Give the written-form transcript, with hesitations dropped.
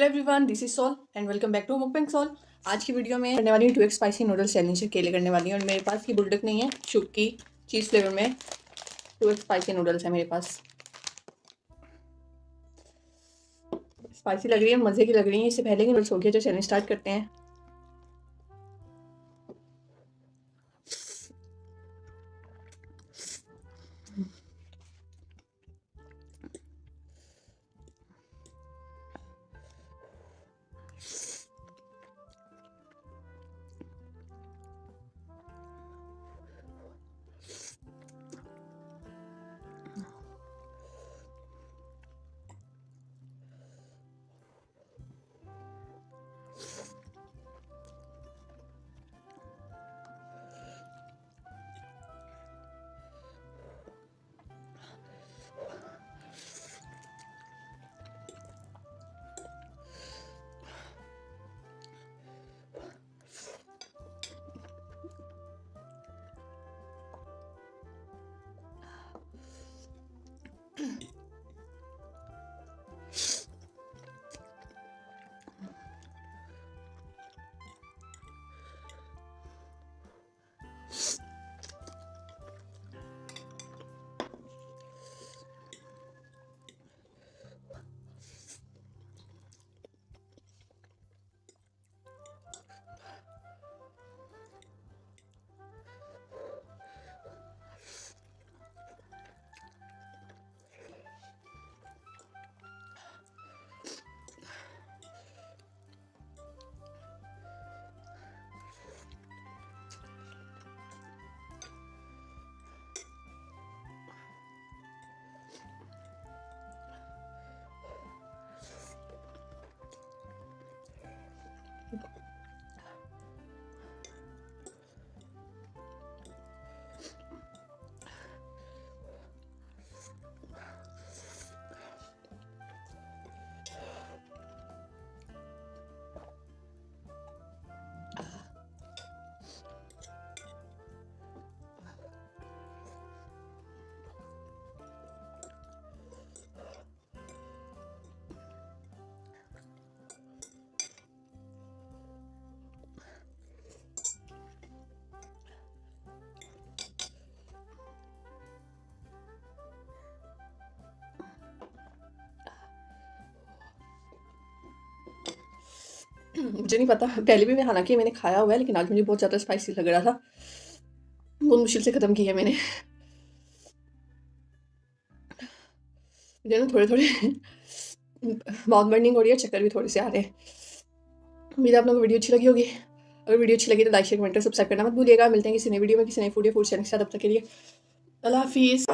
Everyone, this is Soul and welcome back to mukbang Soul. आज की video में करने वाली हूँ 2x स्पाइसी नूडल्स चैलेंज अकेले करने वाली हूँ। और मेरे पास ये बुलडक नहीं है, शुक्की चीज़ फ्लेवर में 2x स्पाइसी नूडल्स है मेरे पास। स्पाइसी लग रही है, मज़े की लग रही है। इससे पहले कि नूडल्स हो गया, जो चैलेंज स्टार्ट करते हैं। मुझे नहीं पता, पहले भी हालांकि मैंने खाया हुआ है, लेकिन आज मुझे बहुत ज़्यादा स्पाइसी लग रहा था। बहुत मुश्किल से ख़त्म किया मैंने। थोड़े थोड़े माउथ बर्निंग हो रही है, चक्कर भी थोड़े से आ रहे हैं। उम्मीद है आप लोगों को वीडियो अच्छी लगी होगी। अगर वीडियो अच्छी लगी तो लाइक शेयर कमेंट और सब्सक्राइब करना मत भूलिएगा। मिलते हैं किसी नई वीडियो में किसी नई फूड या फूड चैनल के साथ। तब तक के लिए अल्लाह हाफिज़।